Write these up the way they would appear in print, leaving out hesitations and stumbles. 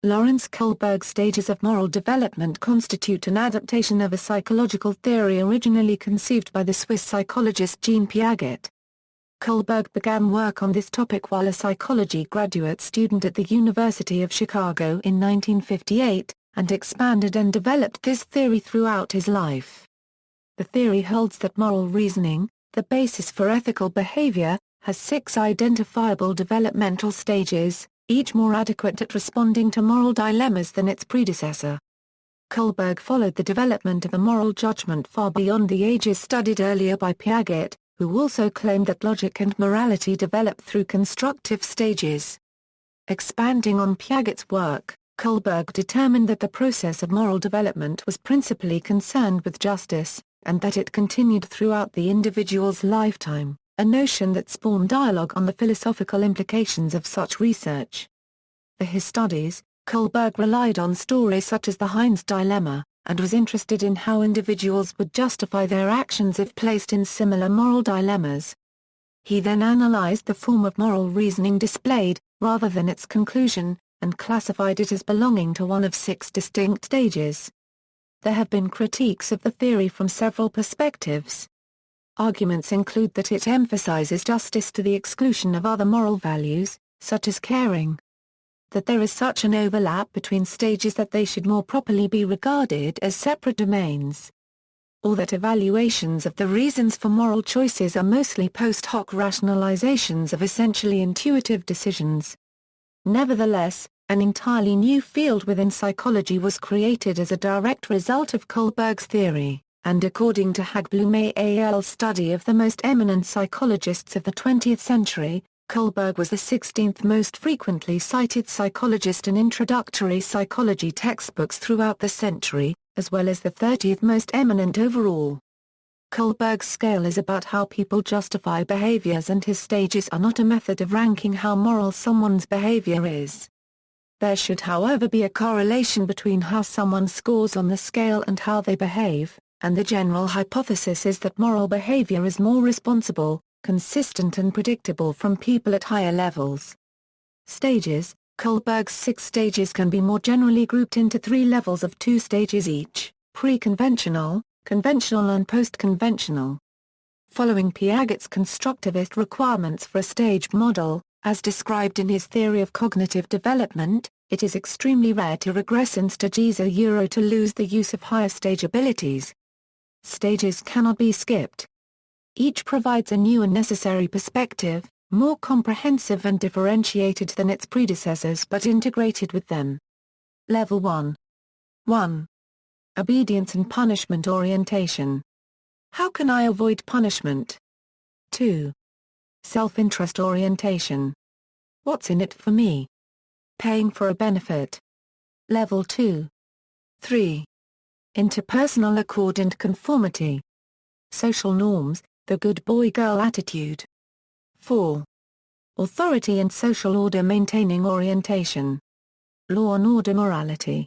Lawrence Kohlberg stages of moral development constitute an adaptation of a psychological theory originally conceived by the Swiss psychologist Jean Piaget. Kohlberg began work on this topic while a psychology graduate student at the University of Chicago in 1958, and expanded and developed this theory throughout his life. The theory holds that moral reasoning, the basis for ethical behavior, has 6 identifiable developmental stages, each more adequate at responding to moral dilemmas than its predecessor. Kohlberg followed the development of the moral judgment far beyond the ages studied earlier by Piaget, who also claimed that logic and morality develop through constructive stages. Expanding on Piaget's work, Kohlberg determined that the process of moral development was principally concerned with justice, and that it continued throughout the individual's lifetime, a notion that spawned dialogue on the philosophical implications of such research. For his studies, Kohlberg relied on stories such as the Heinz dilemma, and was interested in how individuals would justify their actions if placed in similar moral dilemmas. He then analyzed the form of moral reasoning displayed, rather than its conclusion, and classified it as belonging to one of 6 distinct stages. There have been critiques of the theory from several perspectives. Arguments include that it emphasizes justice to the exclusion of other moral values, such as caring. That there is such an overlap between stages that they should more properly be regarded as separate domains. Or that evaluations of the reasons for moral choices are mostly post hoc rationalizations of essentially intuitive decisions. Nevertheless, an entirely new field within psychology was created as a direct result of Kohlberg's theory, and according to Hagbloom et al.'s study of the most eminent psychologists of the 20th century, Kohlberg was the 16th most frequently cited psychologist in introductory psychology textbooks throughout the century, as well as the 30th most eminent overall. Kohlberg's scale is about how people justify behaviors, and his stages are not a method of ranking how moral someone's behavior is. There should however be a correlation between how someone scores on the scale and how they behave, and the general hypothesis is that moral behavior is more responsible, consistent and predictable from people at higher levels. Stages: Kohlberg's 6 stages can be more generally grouped into 3 levels of 2 stages each: pre-conventional, conventional and post-conventional. Following Piaget's constructivist requirements for a stage model, as described in his theory of cognitive development, it is extremely rare to regress in stages or to lose the use of higher stage abilities. Stages cannot be skipped. Each provides a new and necessary perspective, more comprehensive and differentiated than its predecessors but integrated with them. Level 1. 1. Obedience and punishment orientation. How can I avoid punishment? 2. Self-interest orientation. What's in it for me? Paying for a benefit. Level 2. 3. Interpersonal accord and conformity. Social norms, the good boy-girl attitude. 4. Authority and social order maintaining orientation. Law and order morality.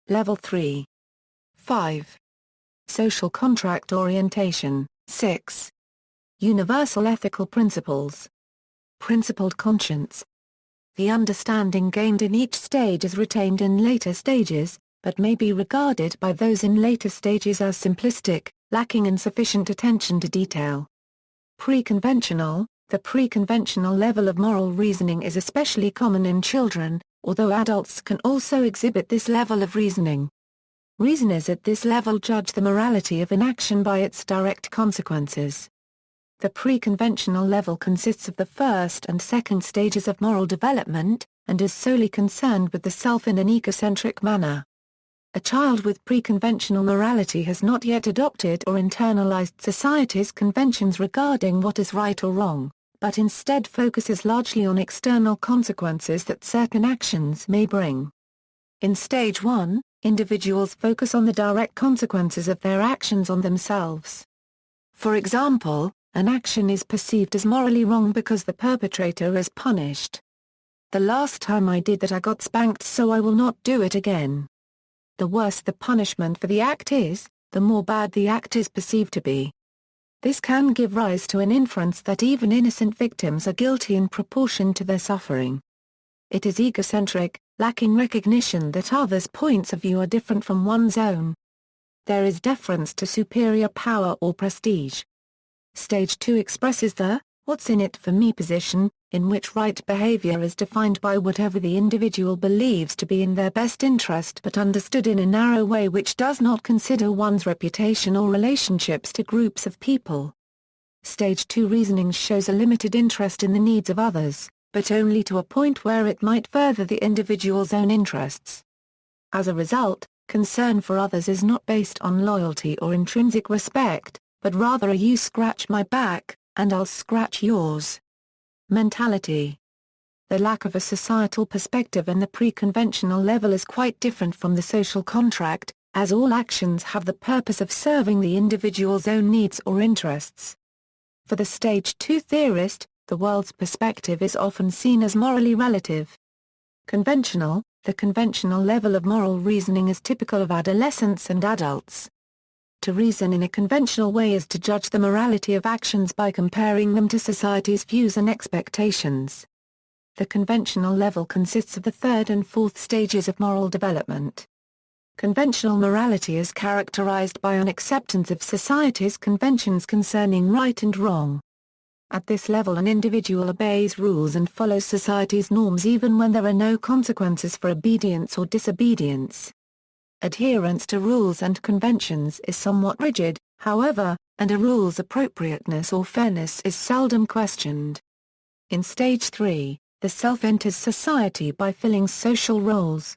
Level 3. 5. Social contract orientation. 6. Universal ethical principles. Principled conscience. The understanding gained in each stage is retained in later stages, but may be regarded by those in later stages as simplistic, lacking in sufficient attention to detail. Pre-conventional. The pre-conventional level of moral reasoning is especially common in children, although adults can also exhibit this level of reasoning. Reasoners at this level judge the morality of an action by its direct consequences. The pre-conventional level consists of the first and second stages of moral development, and is solely concerned with the self in an egocentric manner. A child with pre-conventional morality has not yet adopted or internalized society's conventions regarding what is right or wrong, but instead focuses largely on external consequences that certain actions may bring. In stage 1, individuals focus on the direct consequences of their actions on themselves. For example, an action is perceived as morally wrong because the perpetrator is punished. The last time I did that I got spanked, so I will not do it again. The worse the punishment for the act is, the more bad the act is perceived to be. This can give rise to an inference that even innocent victims are guilty in proportion to their suffering. It is egocentric, lacking recognition that others' points of view are different from one's own. There is deference to superior power or prestige. Stage 2 expresses the "what's in it for me" position, in which right behavior is defined by whatever the individual believes to be in their best interest but understood in a narrow way which does not consider one's reputation or relationships to groups of people. Stage 2 reasoning shows a limited interest in the needs of others, but only to a point where it might further the individual's own interests. As a result, concern for others is not based on loyalty or intrinsic respect, but rather a "you scratch my back, and I'll scratch yours" mentality. The lack of a societal perspective in the pre-conventional level is quite different from the social contract, as all actions have the purpose of serving the individual's own needs or interests. For the Stage 2 theorist, the world's perspective is often seen as morally relative. Conventional, the conventional level of moral reasoning is typical of adolescents and adults. To reason in a conventional way is to judge the morality of actions by comparing them to society's views and expectations. The conventional level consists of the third and fourth stages of moral development. Conventional morality is characterized by an acceptance of society's conventions concerning right and wrong. At this level an individual obeys rules and follows society's norms even when there are no consequences for obedience or disobedience. Adherence to rules and conventions is somewhat rigid, however, and a rule's appropriateness or fairness is seldom questioned. In Stage 3, the self enters society by filling social roles.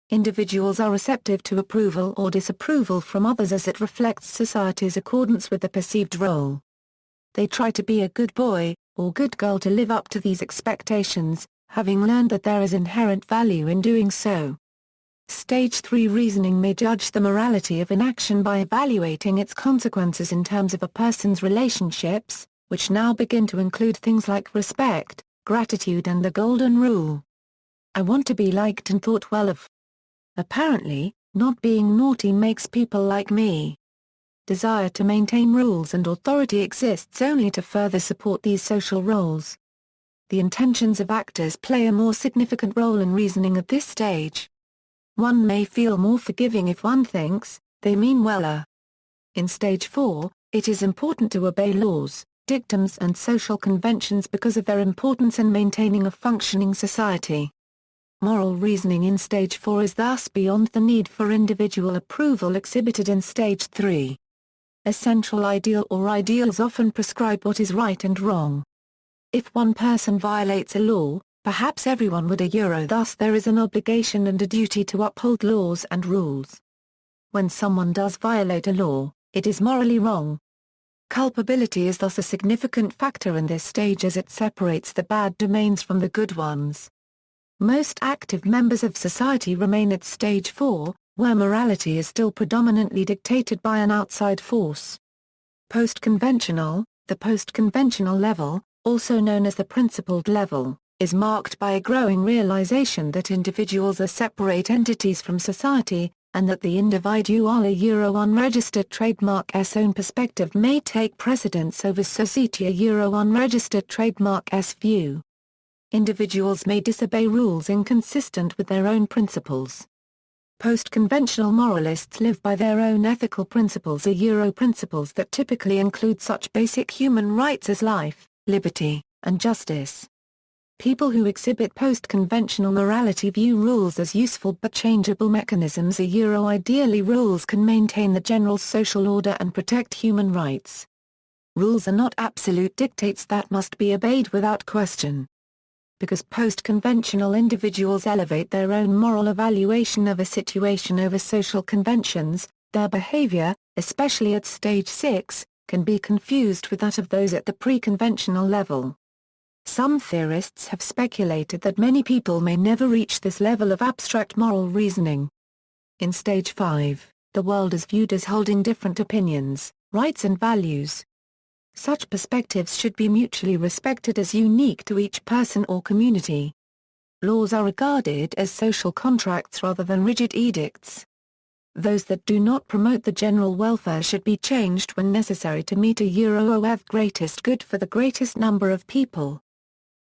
Individuals are receptive to approval or disapproval from others as it reflects society's accordance with the perceived role. They try to be a good boy, or good girl to live up to these expectations, having learned that there is inherent value in doing so. Stage 3 reasoning may judge the morality of an action by evaluating its consequences in terms of a person's relationships, which now begin to include things like respect, gratitude and the golden rule. I want to be liked and thought well of. Apparently, not being naughty makes people like me. Desire to maintain rules and authority exists only to further support these social roles. The intentions of actors play a more significant role in reasoning at this stage. One may feel more forgiving if one thinks they mean well. In Stage 4, it is important to obey laws, dictums and social conventions because of their importance in maintaining a functioning society. Moral reasoning in Stage 4 is thus beyond the need for individual approval exhibited in Stage 3. A central ideal or ideals often prescribe what is right and wrong. If one person violates a law, perhaps everyone would. Thus there is an obligation and a duty to uphold laws and rules. When someone does violate a law, it is morally wrong. Culpability is thus a significant factor in this stage as it separates the bad domains from the good ones. Most active members of society remain at Stage 4, where morality is still predominantly dictated by an outside force. Post-conventional, the post-conventional level, also known as the principled level, is marked by a growing realization that individuals are separate entities from society, and that the individual unregistered trademark's own perspective may take precedence over society unregistered trademark's view. Individuals may disobey rules inconsistent with their own principles. Post-conventional moralists live by their own ethical principles principles that typically include such basic human rights as life, liberty, and justice. People who exhibit post-conventional morality view rules as useful but changeable mechanisms ideally rules can maintain the general social order and protect human rights. Rules are not absolute dictates that must be obeyed without question. Because post-conventional individuals elevate their own moral evaluation of a situation over social conventions, their behavior, especially at Stage 6, can be confused with that of those at the pre-conventional level. Some theorists have speculated that many people may never reach this level of abstract moral reasoning. In Stage 5, the world is viewed as holding different opinions, rights and values. Such perspectives should be mutually respected as unique to each person or community. Laws are regarded as social contracts rather than rigid edicts. Those that do not promote the general welfare should be changed when necessary to meet of greatest good for the greatest number of people.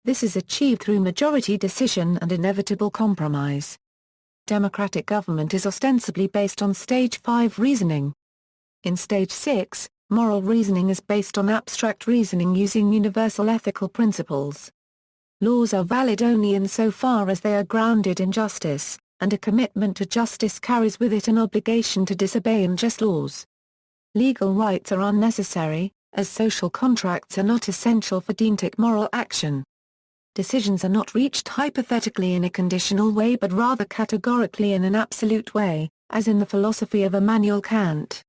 This is achieved through majority decision and inevitable compromise. Democratic government is ostensibly based on Stage 5 reasoning. In Stage 6, moral reasoning is based on abstract reasoning using universal ethical principles. Laws are valid only insofar as they are grounded in justice, and a commitment to justice carries with it an obligation to disobey unjust laws. Legal rights are unnecessary, as social contracts are not essential for deontic moral action. Decisions are not reached hypothetically in a conditional way but rather categorically in an absolute way, as in the philosophy of Immanuel Kant.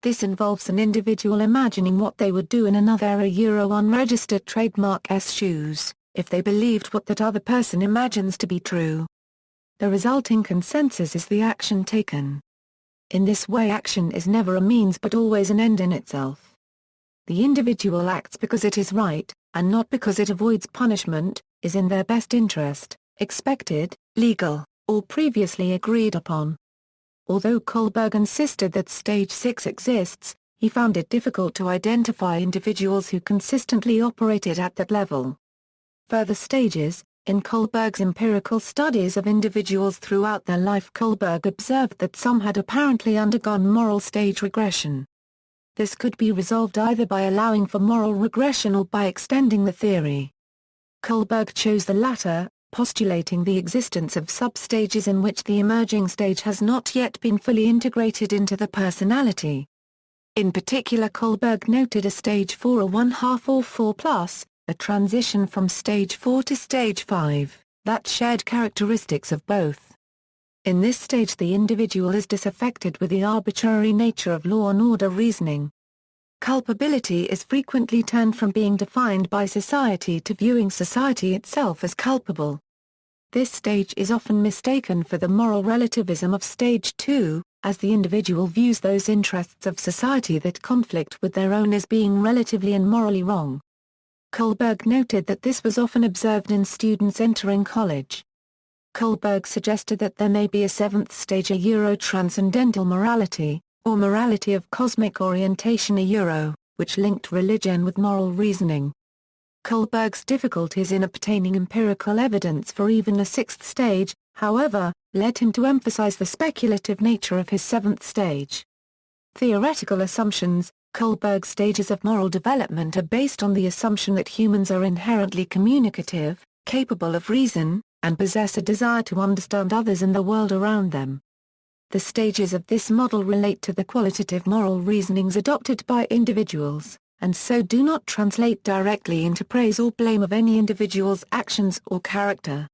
This involves an individual imagining what they would do in another unregistered trademark's shoes, if they believed what that other person imagines to be true. The resulting consensus is the action taken. In this way action is never a means but always an end in itself. The individual acts because it is right, and not because it avoids punishment, is in their best interest, expected, legal, or previously agreed upon. Although Kohlberg insisted that Stage 6 exists, he found it difficult to identify individuals who consistently operated at that level. Further stages, in Kohlberg's empirical studies of individuals throughout their life, Kohlberg observed that some had apparently undergone moral stage regression. This could be resolved either by allowing for moral regression or by extending the theory. Kohlberg chose the latter, postulating the existence of substages in which the emerging stage has not yet been fully integrated into the personality. In particular, Kohlberg noted a stage 4 or 1/2 or 4+, a transition from stage 4 to stage 5, that shared characteristics of both. In this stage the individual is disaffected with the arbitrary nature of law and order reasoning. Culpability is frequently turned from being defined by society to viewing society itself as culpable. This stage is often mistaken for the moral relativism of stage 2, as the individual views those interests of society that conflict with their own as being relatively and morally wrong. Kohlberg noted that this was often observed in students entering college. Kohlberg suggested that there may be a seventh stage, a transcendental morality, or morality of cosmic orientation, which linked religion with moral reasoning. Kohlberg's difficulties in obtaining empirical evidence for even a sixth stage, however, led him to emphasize the speculative nature of his seventh stage. Theoretical assumptions. Kohlberg's stages of moral development are based on the assumption that humans are inherently communicative, capable of reason, and possess a desire to understand others and the world around them. The stages of this model relate to the qualitative moral reasonings adopted by individuals, and so do not translate directly into praise or blame of any individual's actions or character.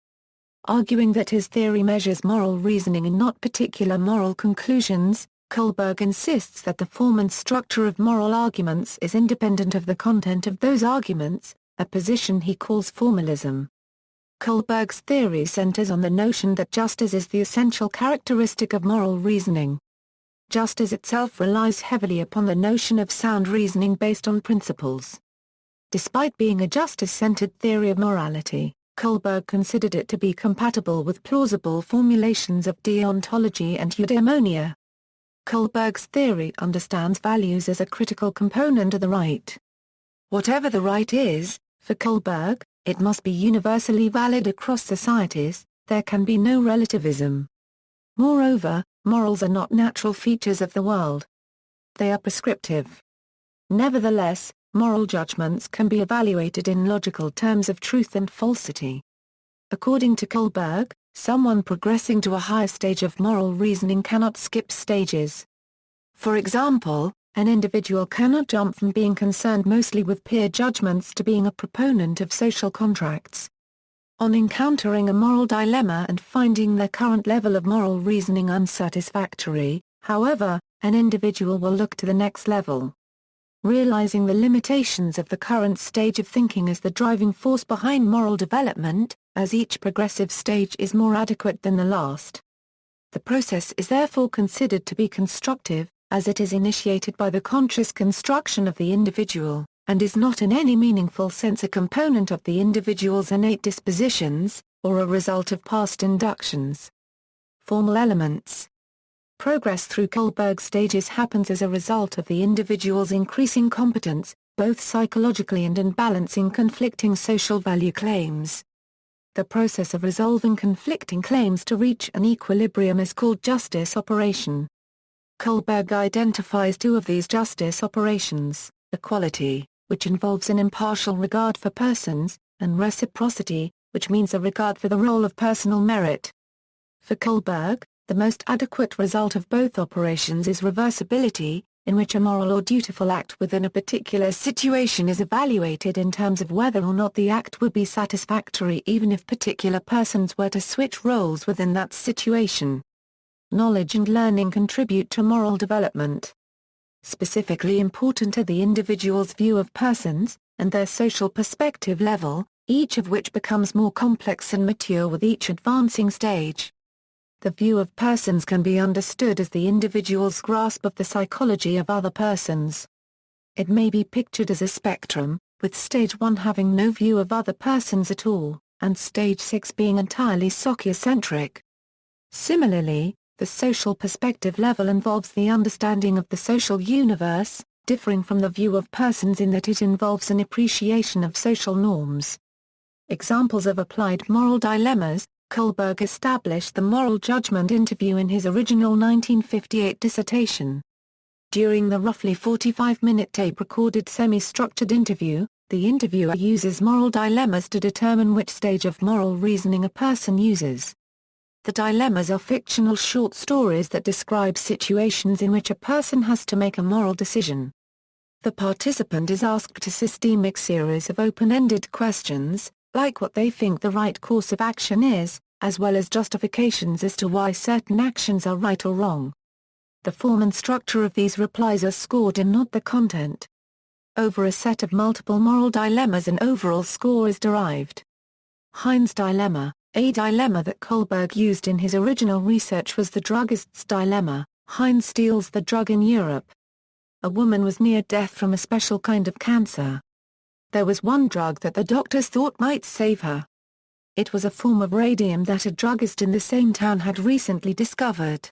Arguing that his theory measures moral reasoning and not particular moral conclusions, Kohlberg insists that the form and structure of moral arguments is independent of the content of those arguments, a position he calls formalism. Kohlberg's theory centers on the notion that justice is the essential characteristic of moral reasoning. Justice itself relies heavily upon the notion of sound reasoning based on principles. Despite being a justice-centered theory of morality, Kohlberg considered it to be compatible with plausible formulations of deontology and eudaimonia. Kohlberg's theory understands values as a critical component of the right. Whatever the right is, for Kohlberg, it must be universally valid across societies, there can be no relativism. Moreover, morals are not natural features of the world. They are prescriptive. Nevertheless, moral judgments can be evaluated in logical terms of truth and falsity. According to Kohlberg, someone progressing to a higher stage of moral reasoning cannot skip stages. For example, an individual cannot jump from being concerned mostly with peer judgments to being a proponent of social contracts. On encountering a moral dilemma and finding their current level of moral reasoning unsatisfactory, however, an individual will look to the next level. Realizing the limitations of the current stage of thinking is the driving force behind moral development, as each progressive stage is more adequate than the last. The process is therefore considered to be constructive, as it is initiated by the conscious construction of the individual, and is not in any meaningful sense a component of the individual's innate dispositions, or a result of past inductions. Formal elements. Progress through Kohlberg stages happens as a result of the individual's increasing competence, both psychologically and in balancing conflicting social value claims. The process of resolving conflicting claims to reach an equilibrium is called justice operation. Kohlberg identifies two of these justice operations: equality, which involves an impartial regard for persons, and reciprocity, which means a regard for the role of personal merit. For Kohlberg, the most adequate result of both operations is reversibility, in which a moral or dutiful act within a particular situation is evaluated in terms of whether or not the act would be satisfactory even if particular persons were to switch roles within that situation. Knowledge and learning contribute to moral development. Specifically important are the individual's view of persons, and their social perspective level, each of which becomes more complex and mature with each advancing stage. The view of persons can be understood as the individual's grasp of the psychology of other persons. It may be pictured as a spectrum, with stage 1 having no view of other persons at all, and stage 6 being entirely sociocentric. Similarly, the social perspective level involves the understanding of the social universe, differing from the view of persons in that it involves an appreciation of social norms. Examples of applied moral dilemmas: Kohlberg established the moral judgment interview in his original 1958 dissertation. During the roughly 45-minute tape-recorded semi-structured interview, the interviewer uses moral dilemmas to determine which stage of moral reasoning a person uses. The dilemmas are fictional short stories that describe situations in which a person has to make a moral decision. The participant is asked a systemic series of open-ended questions, like what they think the right course of action is, as well as justifications as to why certain actions are right or wrong. The form and structure of these replies are scored and not the content. Over a set of multiple moral dilemmas an overall score is derived. Heinz dilemma. A dilemma that Kohlberg used in his original research was the druggist's dilemma. Heinz steals the drug in Europe. A woman was near death from a special kind of cancer. There was one drug that the doctors thought might save her. It was a form of radium that a druggist in the same town had recently discovered.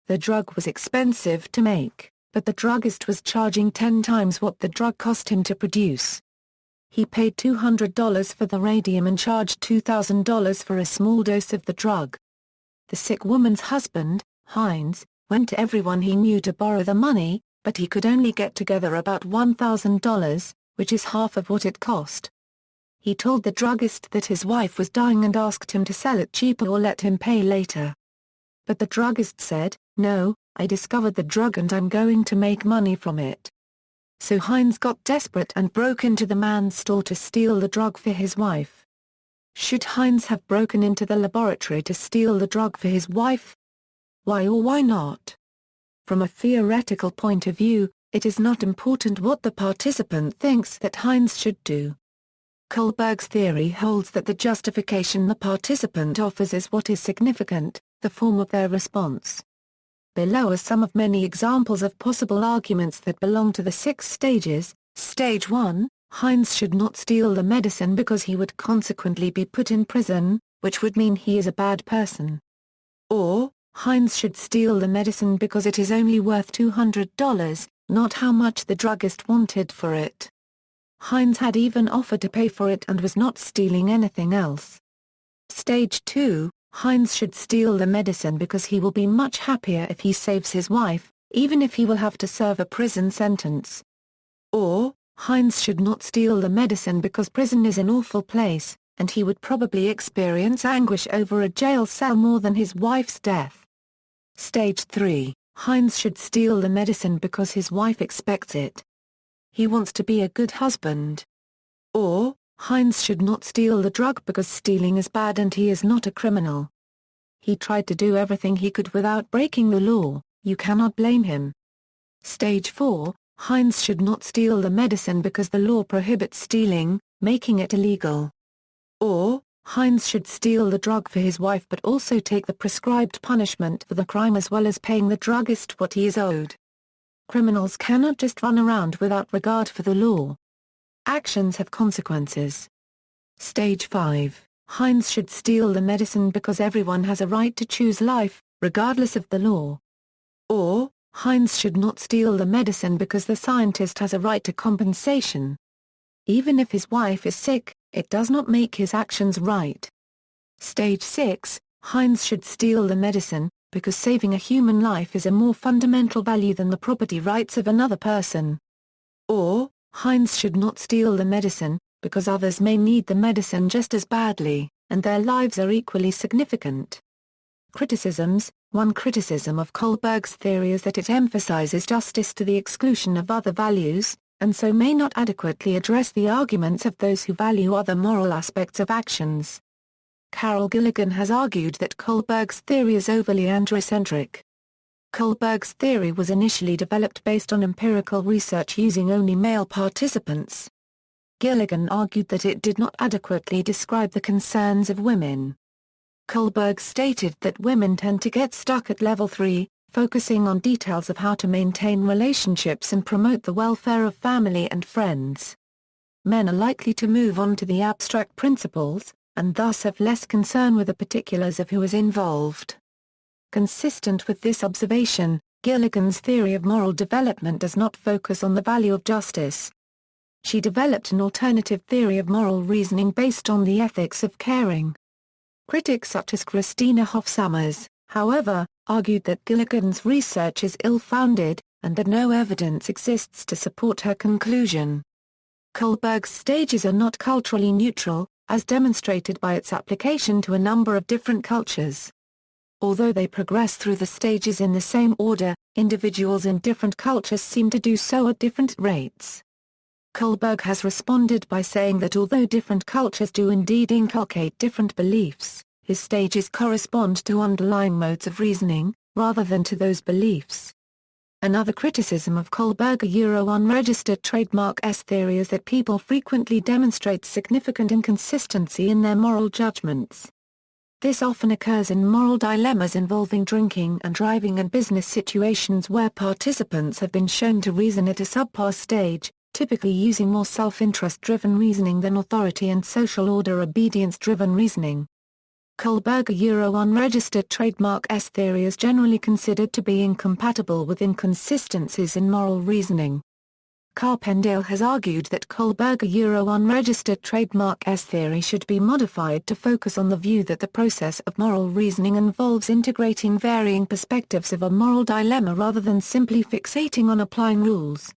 The drug was expensive to make, but the druggist was charging 10 times what the drug cost him to produce. He paid $200 for the radium and charged $2,000 for a small dose of the drug. The sick woman's husband, Heinz, went to everyone he knew to borrow the money, but he could only get together about $1,000, which is half of what it cost. He told the druggist that his wife was dying and asked him to sell it cheaper or let him pay later. But the druggist said, "No, I discovered the drug and I'm going to make money from it." So Heinz got desperate and broke into the man's store to steal the drug for his wife. Should Heinz have broken into the laboratory to steal the drug for his wife? Why or why not? From a theoretical point of view, it is not important what the participant thinks that Heinz should do. Kohlberg's theory holds that the justification the participant offers is what is significant, the form of their response. Below are some of many examples of possible arguments that belong to the 6 stages. Stage 1, Heinz should not steal the medicine because he would consequently be put in prison, which would mean he is a bad person. Or, Heinz should steal the medicine because it is only worth $200, not how much the druggist wanted for it. Heinz had even offered to pay for it and was not stealing anything else. Stage 2, Heinz should steal the medicine because he will be much happier if he saves his wife, even if he will have to serve a prison sentence. Or, Heinz should not steal the medicine because prison is an awful place, and he would probably experience anguish over a jail cell more than his wife's death. Stage 3, Heinz should steal the medicine because his wife expects it. He wants to be a good husband. Or, Heinz should not steal the drug because stealing is bad and he is not a criminal. He tried to do everything he could without breaking the law, you cannot blame him. Stage 4, Heinz should not steal the medicine because the law prohibits stealing, making it illegal. Or, Heinz should steal the drug for his wife but also take the prescribed punishment for the crime as well as paying the druggist what he is owed. Criminals cannot just run around without regard for the law. Actions have consequences. Stage 5, Heinz should steal the medicine because everyone has a right to choose life, regardless of the law. Or, Heinz should not steal the medicine because the scientist has a right to compensation. Even if his wife is sick, it does not make his actions right. Stage 6, Heinz should steal the medicine, because saving a human life is a more fundamental value than the property rights of another person. Or, Heinz should not steal the medicine, because others may need the medicine just as badly, and their lives are equally significant. Criticisms. One criticism of Kohlberg's theory is that it emphasizes justice to the exclusion of other values, and so may not adequately address the arguments of those who value other moral aspects of actions. Carol Gilligan has argued that Kohlberg's theory is overly androcentric. Kohlberg's theory was initially developed based on empirical research using only male participants. Gilligan argued that it did not adequately describe the concerns of women. Kohlberg stated that women tend to get stuck at level 3, focusing on details of how to maintain relationships and promote the welfare of family and friends. Men are likely to move on to the abstract principles, and thus have less concern with the particulars of who is involved. Consistent with this observation, Gilligan's theory of moral development does not focus on the value of justice. She developed an alternative theory of moral reasoning based on the ethics of caring. Critics such as Christina Hoff Sommers, however, argued that Gilligan's research is ill-founded, and that no evidence exists to support her conclusion. Kohlberg's stages are not culturally neutral, as demonstrated by its application to a number of different cultures. Although they progress through the stages in the same order, individuals in different cultures seem to do so at different rates. Kohlberg has responded by saying that although different cultures do indeed inculcate different beliefs, his stages correspond to underlying modes of reasoning, rather than to those beliefs. Another criticism of Kohlberg's unregistered trademark S theory is that people frequently demonstrate significant inconsistency in their moral judgments. This often occurs in moral dilemmas involving drinking and driving and business situations where participants have been shown to reason at a subpar stage, typically using more self-interest-driven reasoning than authority and social order obedience-driven reasoning. Kohlberg's unregistered trademark S theory is generally considered to be incompatible with inconsistencies in moral reasoning. Carpendale has argued that Kohlberg's unregistered trademark S theory should be modified to focus on the view that the process of moral reasoning involves integrating varying perspectives of a moral dilemma rather than simply fixating on applying rules.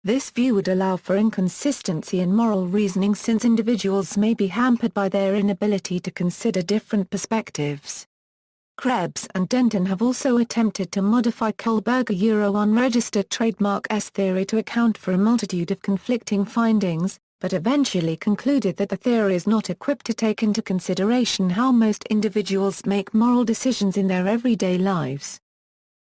This view would allow for inconsistency in moral reasoning since individuals may be hampered by their inability to consider different perspectives. Krebs and Denton have also attempted to modify Kohlberg's unregistered trademark S theory to account for a multitude of conflicting findings, but eventually concluded that the theory is not equipped to take into consideration how most individuals make moral decisions in their everyday lives.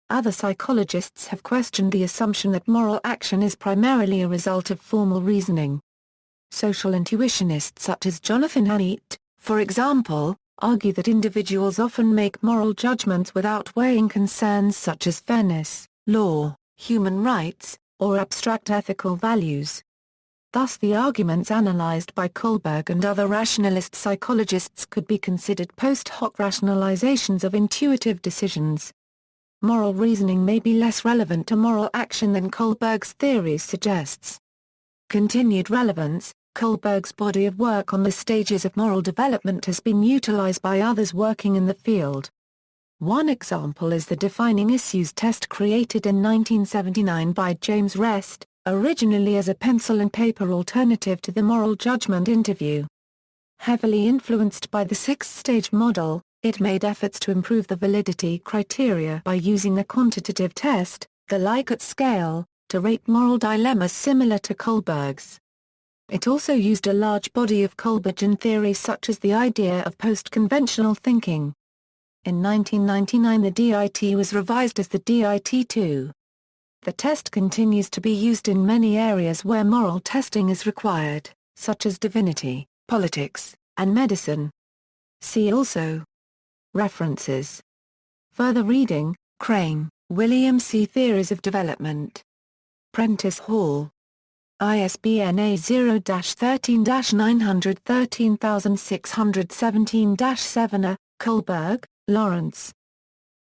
Other psychologists have questioned the assumption that moral action is primarily a result of formal reasoning. Social intuitionists such as Jonathan Haidt, for example, argue that individuals often make moral judgments without weighing concerns such as fairness, law, human rights, or abstract ethical values. Thus the arguments analyzed by Kohlberg and other rationalist psychologists could be considered post hoc rationalizations of intuitive decisions. Moral reasoning may be less relevant to moral action than Kohlberg's theory suggests. Continued relevance. Kohlberg's body of work on the stages of moral development has been utilized by others working in the field. One example is the defining issues test created in 1979 by James Rest, originally as a pencil and paper alternative to the moral judgment interview. Heavily influenced by the six-stage model, it made efforts to improve the validity criteria by using the quantitative test, the Likert scale, to rate moral dilemmas similar to Kohlberg's. It also used a large body of Kohlbergian theory such as the idea of post-conventional thinking. In 1999 the DIT was revised as the DIT-2. The test continues to be used in many areas where moral testing is required, such as divinity, politics, and medicine. See also. References. Further reading, Crane, William C. Theories of Development. Prentice Hall. ISBN A0-13-913617-7 Kohlberg, Lawrence.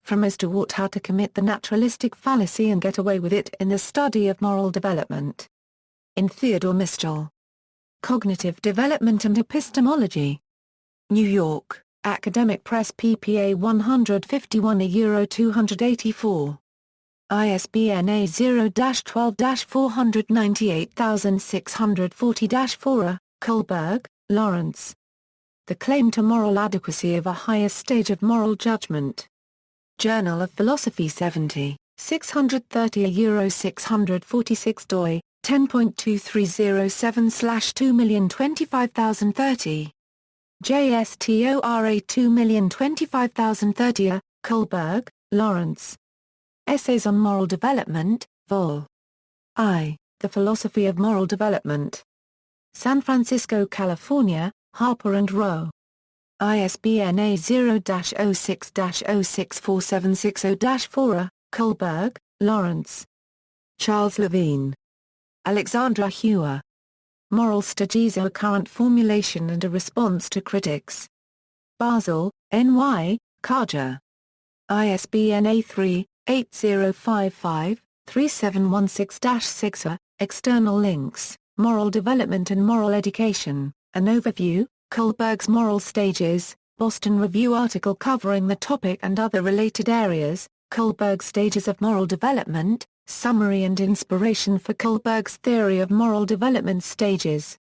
from is taught how to commit the naturalistic fallacy and get away with it in the study of moral development. In Theodore Mistral. Cognitive Development and Epistemology. New York, Academic Press ppA 151 Euro 284. ISBN A0-12-498640-4, Kohlberg, Lawrence. The Claim to Moral Adequacy of a Higher Stage of Moral Judgment. Journal of Philosophy 70, 630 Euro 646 doi, 10.2307/2025030. JSTORA 2025030, Kohlberg, Lawrence. Essays on Moral Development, Vol. I, The Philosophy of Moral Development. San Francisco, California, Harper & Row. ISBN A0-06-064760-4, Kohlberg, Lawrence. Charles Levine. Alexandra Hewer. Moral Stages: A Current Formulation and a Response to Critics. Basel, N.Y., Kaja. ISBN A3-8055-3716-6. External links: Moral Development and Moral Education, an Overview, Kohlberg's Moral Stages, Boston Review article covering the topic and other related areas, Kohlberg Stages of Moral Development, Summary and Inspiration for Kohlberg's Theory of Moral Development Stages.